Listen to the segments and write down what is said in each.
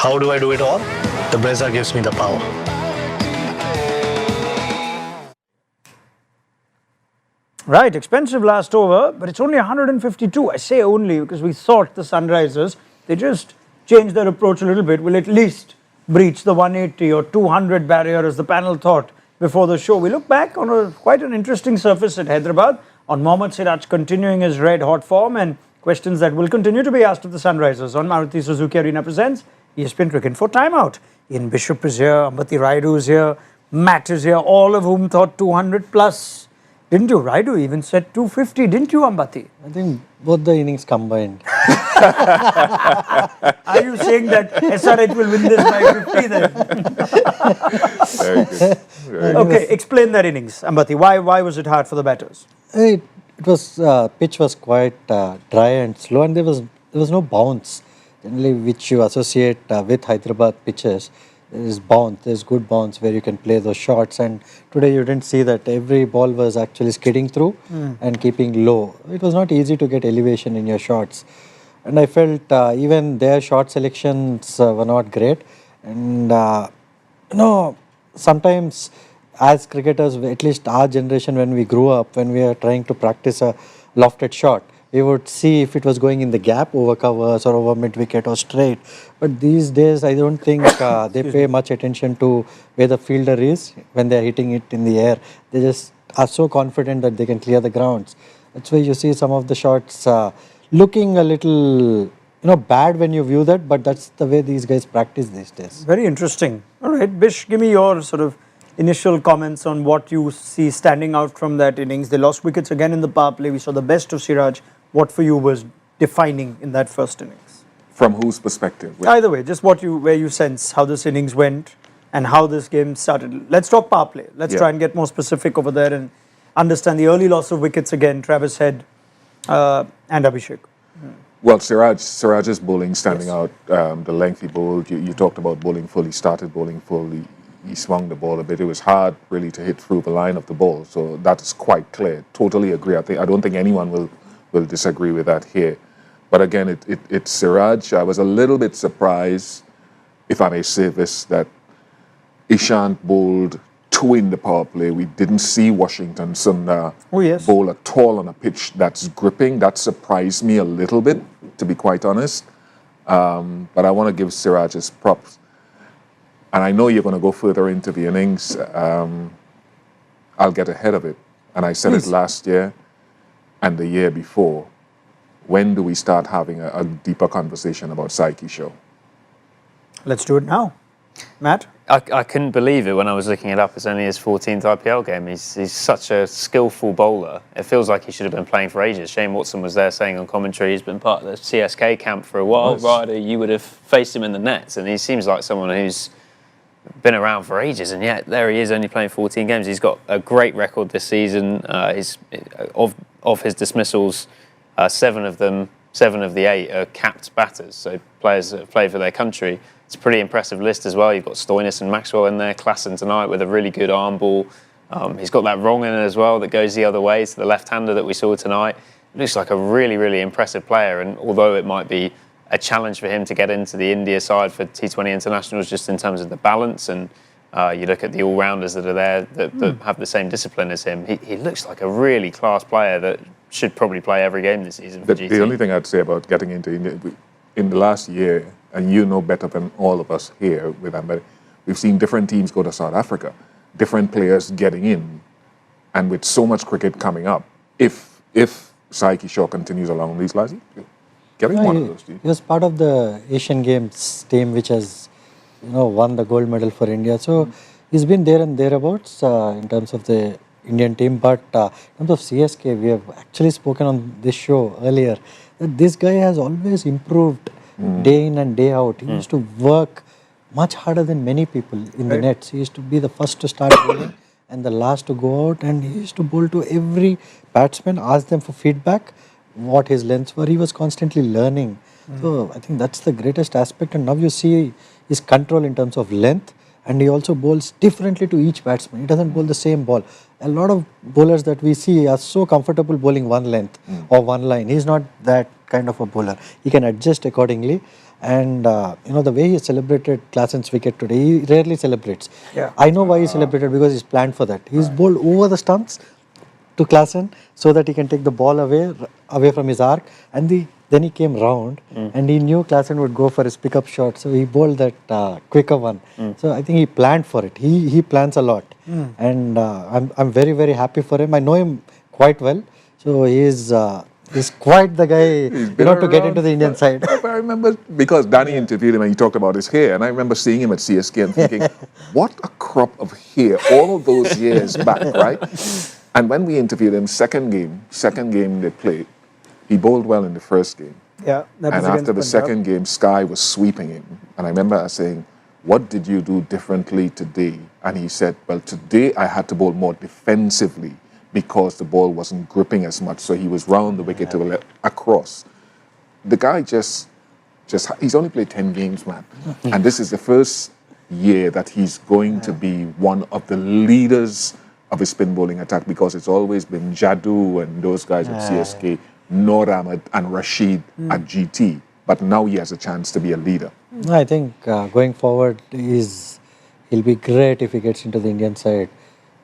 How do I do it all? The Brezza gives me the power. Right, expensive last over, but it's only 152. I say only because we thought the Sunrisers, they just changed their approach a little bit, will at least breach the 180 or 200 barrier as the panel thought before the show. We look back on quite an interesting surface at Hyderabad on Mohammad Siraj continuing his red hot form, and questions that will continue to be asked of the Sunrisers on Maruti Suzuki Arena presents ESPN Cricket for Timeout. Ian Bishop is here, Ambati Rayudu is here, Matt is here, all of whom thought 200 plus. Didn't you? Rayudu even said 250, didn't you, Ambati? I think both the innings combined. Are you saying that SRH will win this by 50 then? Very good. Very Okay, explain that innings, Ambati. Why was it hard for the batters? It was pitch was quite dry and slow, and there was no bounce. Generally, which you associate with Hyderabad pitches, there is bounce. There's good bounce where you can play those shots. And today you didn't see that. Every ball was actually skidding through and keeping low. It was not easy to get elevation in your shots. And I felt even their shot selections were not great. And sometimes as cricketers, at least our generation, when we grew up, when we are trying to practice a lofted shot, we would see if it was going in the gap, over covers or over mid wicket or straight. But these days, I don't think they pay much attention to where the fielder is when they are hitting it in the air. They just are so confident that they can clear the grounds. That's why you see some of the shots looking a little bad when you view that, but that's the way these guys practice these days. Very interesting. All right, Bish, give me your sort of initial comments on what you see standing out from that innings. They lost wickets again in the power play. We saw the best of Siraj. What for you was defining in that first innings? From whose perspective? Either way, just where you sense how this innings went and how this game started. Let's talk power play. Let's try and get more specific over there and understand the early loss of wickets again, Travis Head and Abhishek. Well, Siraj's bowling standing out, the length he bowled. You talked about bowling full. He started bowling full. He swung the ball a bit. It was hard really to hit through the line of the ball. So that is quite clear. Totally agree. I don't think anyone will disagree with that here. But again, it's Siraj. I was a little bit surprised, if I may say this, that Ishant bowled two in the power play. We didn't see Washington Sundar bowl at all on a pitch that's gripping. That surprised me a little bit, to be quite honest. But I want to give Siraj his props. And I know you're going to go further into the innings. I'll get ahead of it. And I said it last year and the year before. When do we start having a deeper conversation about Sai Kishore? Let's do it now. Matt? I couldn't believe it when I was looking it up. It's only his 14th IPL game. He's such a skillful bowler. It feels like he should have been playing for ages. Shane Watson was there saying on commentary he's been part of the CSK camp for a while. Ryder, you would have faced him in the nets, and he seems like someone who's been around for ages, and yet there he is only playing 14 games. He's got a great record this season. Of his dismissals, 7 of the 8 are capped batters, so players that have played for their country. It's a pretty impressive list as well. You've got Stoinis and Maxwell in there, Klassen tonight with a really good arm ball. He's got that wrong in as well that goes the other way to the left-hander that we saw tonight. It looks like a really, really impressive player, and although it might be a challenge for him to get into the India side for T20 internationals just in terms of the balance, and you look at the all-rounders that are there that have the same discipline as him, he looks like a really class player that should probably play every game this season for GT. The only thing I'd say about getting into India, in the last year, and you know better than all of us here with Ambati, we've seen different teams go to South Africa, different players getting in, and with so much cricket coming up, if Sai Kishore continues along these lines, getting one of those teams. He was part of the Asian Games team which has won the gold medal for India. So he's been there and thereabouts in terms of the Indian team. But in terms of CSK, we have actually spoken on this show earlier that this guy has always improved day in and day out. He used to work much harder than many people in the nets. He used to be the first to start bowling and the last to go out, and he used to bowl to every batsman, ask them for feedback, what his lengths were. He was constantly learning. So I think that's the greatest aspect, and now you see his control in terms of length, and he also bowls differently to each batsman. He doesn't bowl the same ball. A lot of bowlers that we see are so comfortable bowling one length or one line. He's not that kind of a bowler. He can adjust accordingly, And the way he celebrated Klaasen's wicket today, he rarely celebrates. Yeah. I know why he celebrated, because he's planned for that. He's bowled over the stumps to Klaasen so that he can take the ball away from his arc, and then he came round and he knew Klaasen would go for his pickup shot, so he bowled that quicker one. So I think he planned for it. He plans a lot, and I'm very, very happy for him. I know him quite well, so he's quite the guy to get into the Indian side. I remember, because Danny interviewed him and he talked about his hair, and I remember seeing him at CSK and thinking, what a crop of hair all those years back, right? And when we interviewed him, second game they played, he bowled well in the first game. Yeah, that was And against after the Punjab. second game, Sky was sweeping him. And I remember us saying, what did you do differently today? And he said, well, today I had to bowl more defensively because the ball wasn't gripping as much. So he was round the wicket to the left, across. The guy he's only played 10 games, man. And this is the first year that he's going to be one of the leaders of his spin bowling attack, because it's always been Jadoo and those guys at CSK, Noor Ahmed and Rashid at GT. But now he has a chance to be a leader. I think going forward, he'll be great if he gets into the Indian side,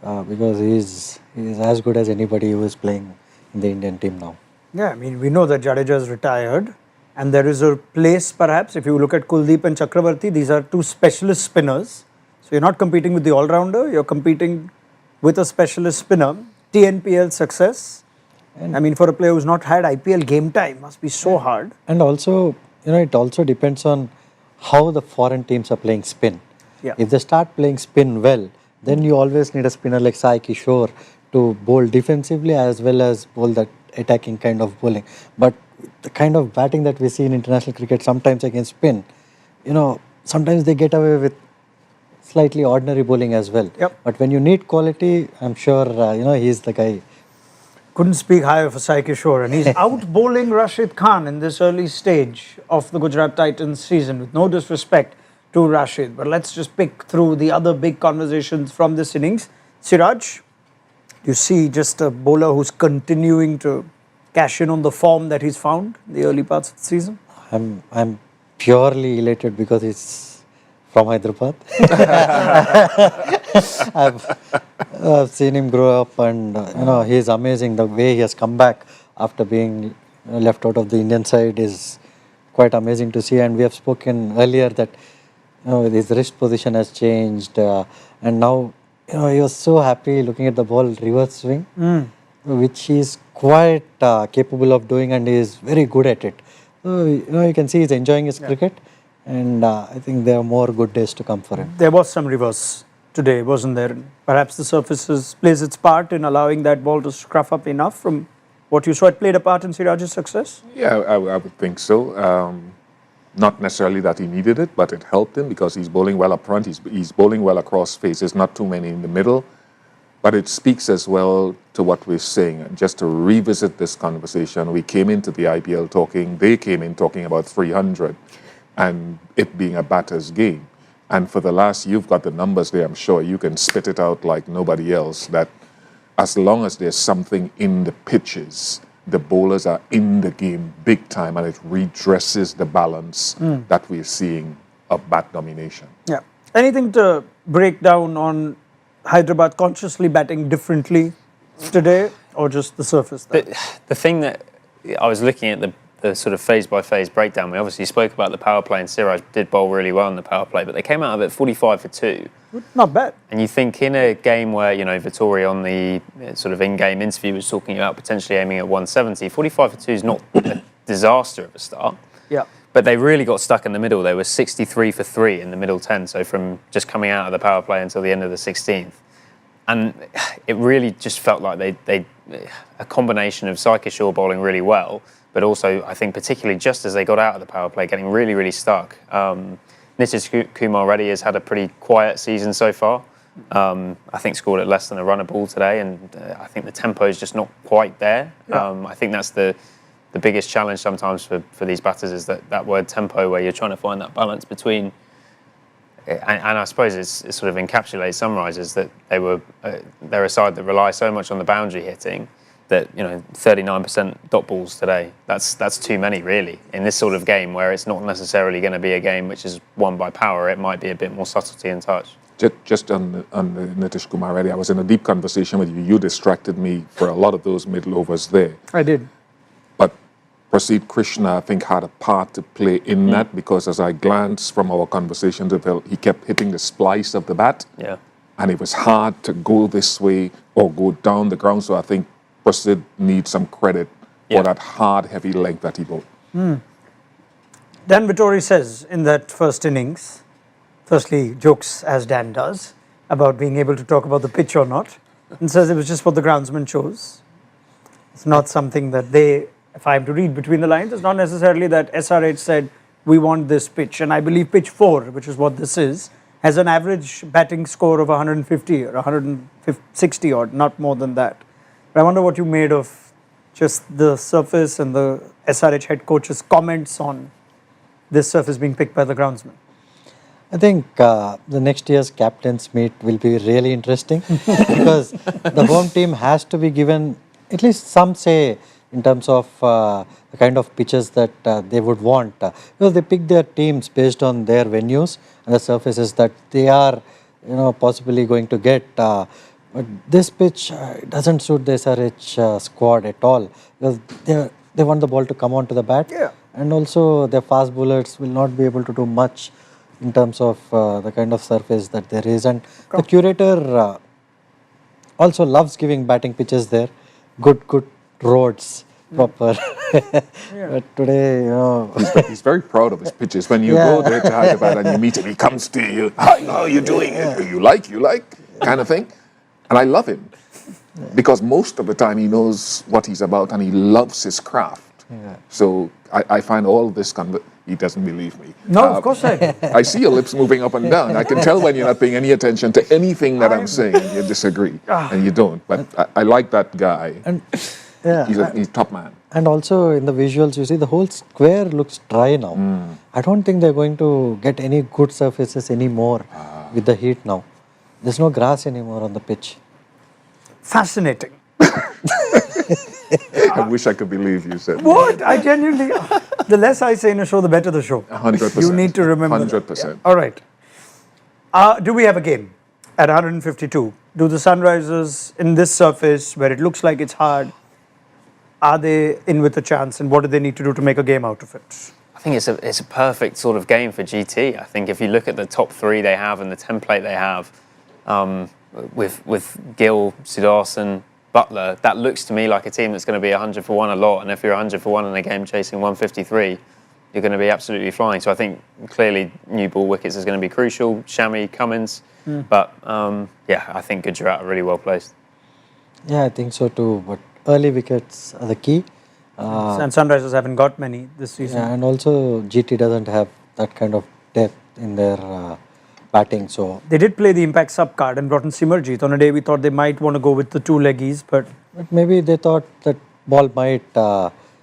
because he's as good as anybody who is playing in the Indian team now. Yeah, I mean, we know that Jadeja is retired, and there is a place perhaps, if you look at Kuldeep and Chakravarti, these are two specialist spinners. So you're not competing with the all-rounder, you're competing with a specialist spinner. TNPL success. I mean, for a player who's not had IPL game time, must be so hard. And also, it also depends on how the foreign teams are playing spin. Yeah. If they start playing spin well, then you always need a spinner like Sai Kishore to bowl defensively as well as bowl that attacking kind of bowling. But the kind of batting that we see in international cricket sometimes against spin, sometimes they get away with slightly ordinary bowling as well. Yep. But when you need quality, I'm sure, he's the guy. Couldn't speak higher for Sai Kishore, and he's out bowling Rashid Khan in this early stage of the Gujarat Titans season, with no disrespect to Rashid. But let's just pick through the other big conversations from this innings. Siraj, you see just a bowler who's continuing to cash in on the form that he's found in the early parts of the season. I'm purely elated because he's from Hyderabad. I've seen him grow up, and he's amazing. The way he has come back after being left out of the Indian side is quite amazing to see. And we have spoken earlier that his wrist position has changed, and now he was so happy looking at the ball reverse swing, which he's quite capable of doing, and he is very good at it. So you can see he's enjoying his cricket. And I think there are more good days to come for him. There was some reverse today, wasn't there? Perhaps the surface plays its part in allowing that ball to scruff up enough. From what you saw, it played a part in Siraj's success? Yeah, I would think so. Not necessarily that he needed it, but it helped him because he's bowling well up front. He's bowling well across faces, not too many in the middle. But it speaks as well to what we're saying. And just to revisit this conversation, we came into the IPL they came in talking about 300. And it being a batter's game. And for the last, you've got the numbers there, I'm sure. You can spit it out like nobody else, that as long as there's something in the pitches, the bowlers are in the game big time, and it redresses the balance that we're seeing of bat domination. Yeah. Anything to break down on Hyderabad consciously batting differently today, or just the surface? The thing that I was looking at, the sort of phase-by-phase breakdown, we obviously spoke about the power play, and Siraj did bowl really well in the power play, but they came out of it 45 for 2. Not bad. And you think in a game where, Vittori on the sort of in-game interview was talking about potentially aiming at 170, 45 for 2 is not a disaster of a start. Yeah. But they really got stuck in the middle. They were 63 for 3 in the middle 10, so from just coming out of the power play until the end of the 16th. And it really just felt like they a combination of Sai Kishore bowling really well, but also, I think, particularly just as they got out of the power play, getting really, really stuck. Nitish Kumar Reddy has had a pretty quiet season so far. I think scored at less than a run a ball today, and I think the tempo is just not quite there. Yeah. I think that's the biggest challenge sometimes for these batters, is that word tempo, where you're trying to find that balance between. And I suppose it sort of encapsulates Sunrisers, that they're a side that rely so much on the boundary hitting, that 39% dot balls today. That's too many really in this sort of game where it's not necessarily going to be a game which is won by power. It might be a bit more subtlety and touch. Just on the Nitish Kumar Reddy, I was in a deep conversation with you. You distracted me for a lot of those middle overs there. I did. But Prasidh Krishna, I think, had a part to play in that, because as I glanced from our conversations with him, he kept hitting the splice of the bat. Yeah. And it was hard to go this way or go down the ground. So I think Prasidh needs some credit for that hard, heavy length that he bowled. Dan Vittori says in that first innings, firstly, jokes as Dan does about being able to talk about the pitch or not, and says it was just what the groundsman chose. It's not something that they, if I am to read between the lines, it's not necessarily that SRH said, we want this pitch. And I believe pitch 4, which is what this is, has an average batting score of 150 or 160 or not more than that. But I wonder what you made of just the surface and the SRH head coach's comments on this surface being picked by the groundsman. I think the next year's captain's meet will be really interesting because the home team has to be given at least some say in terms of the kind of pitches that they would want. Because they pick their teams based on their venues and the surfaces that they are, possibly going to get. But this pitch doesn't suit the SRH squad at all. Because they want the ball to come onto the bat, and also their fast bowlers will not be able to do much in terms of the kind of surface that there is. And the curator also loves giving batting pitches there. Good roads, proper. But today, He's very proud of his pitches. When you go there to Hyderabad and you meet him, he comes to you, how are you doing it? You like, kind of thing. And I love him because most of the time he knows what he's about and he loves his craft. So I find all this, he doesn't believe me. No, of course I do. I see your lips moving up and down. I can tell when you're not paying any attention to anything that I'm saying and you disagree and you don't. But I like that guy. and He's a top man. And also in the visuals, you see the whole square looks dry now. I don't think they're going to get any good surfaces anymore with the heat now. There's no grass anymore on the pitch. Fascinating. I wish I could believe you said What? I genuinely, the less I say in a show, the better the show. 100%. You need to remember 100%. that. All right. Do we have a game at 152? Do the Sunrisers in this surface where it looks like it's hard, are they in with a chance, and what do they need to do to make a game out of it? I think it's a perfect sort of game for GT. I think if you look at the top 3 they have and the template they have, with Gill, Sudarshan, Butler, that looks to me like a team that's going to be 100 for 1 a lot. And if you're 100 for 1 in a game chasing 153, you're going to be absolutely flying. So I think clearly new ball wickets is going to be crucial. Shami, Cummins, but I think Gujarat are really well placed. Yeah, I think so too. But early wickets are the key. And Sunrisers haven't got many this season. Yeah, and also GT doesn't have that kind of depth in their batting. So They did play the impact sub card and brought in Simarjeet. On a day we thought they might want to go with the 2 leggies, but maybe they thought that ball might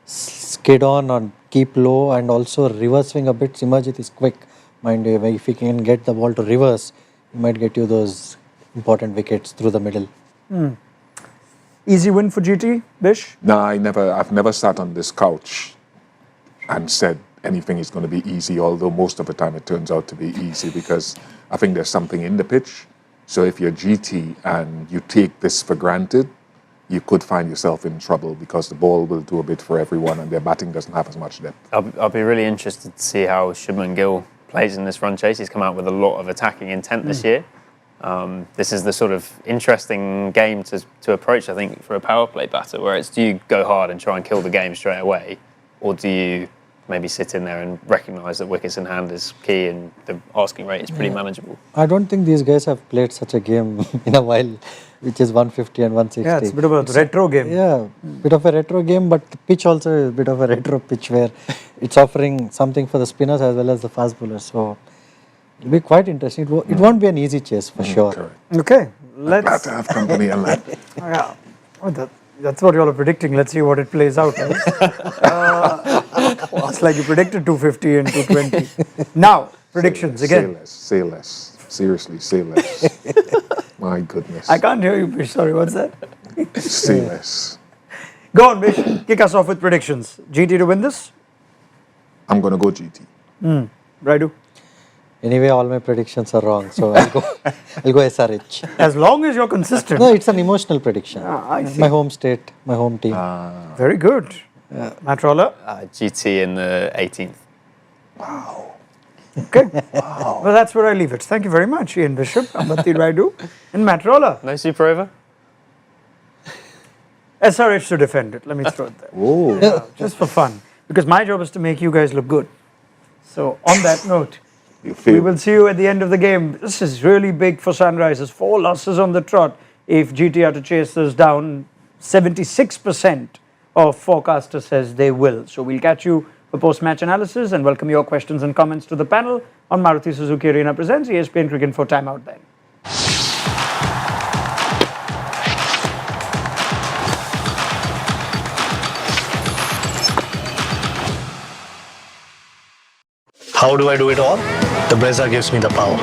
skid on or keep low, and also reverse swing a bit. Simarjeet is quick, mind you. If he can get the ball to reverse, he might get you those important wickets through the middle. easy win for GT, Bish? No, I've never sat on this couch and said anything is going to be easy, although most of the time it turns out to be easy because I think there's something in the pitch. So if you're GT and you take this for granted, you could find yourself in trouble because the ball will do a bit for everyone and their batting doesn't have as much depth. I'll be really interested to see how Shubman Gill plays in this run chase. He's come out with a lot of attacking intent this year. This is the sort of interesting game to approach, I think, for a power play batter, where it's do you go hard and try and kill the game straight away, or do you maybe sit in there and recognise that wickets in hand is key and the asking rate is pretty manageable? I don't think these guys have played such a game in a while, which is 150 and 160. Yeah, it's a bit of a retro game. Yeah, bit of a retro game, but the pitch also is a bit of a retro pitch where it's offering something for the spinners as well as the fast bowlers. So it'll be quite interesting. It won't be an easy chase for sure. Correct. Okay, Glad let's... to have company on that. Yeah, oh, that's what you all are predicting. Let's see what it plays out as. It's like you predicted 250 and 220. Now, predictions again. Say less. Seriously, say less. My goodness. I can't hear you, Bish. Sorry, what's that? Say less. Go on, Bish. Kick us off with predictions. GT to win this? I'm going to go GT. Raidu? Anyway, all my predictions are wrong, so I'll go SRH. As long as you're consistent. No, it's an emotional prediction. I see. My home state, my home team. Very good. Matt Roller? GT in the 18th. Okay. Well, that's where I leave it. Thank you very much, Ian Bishop, Ambati Rayudu, and Matt Roller. No super over? SRH to defend it. Let me throw it there. Yeah, just for fun. Because my job is to make you guys look good. So, on that note, we will see you at the end of the game. This is really big for Sunrisers. 4 losses on the trot. If GT are to chase this down, 76% of forecasters says they will. So, we'll catch you for post-match analysis and welcome your questions and comments to the panel on Maruti Suzuki Arena Presents ESPN Cricket for Timeout then. How do I do it all? The Brezza gives me the power.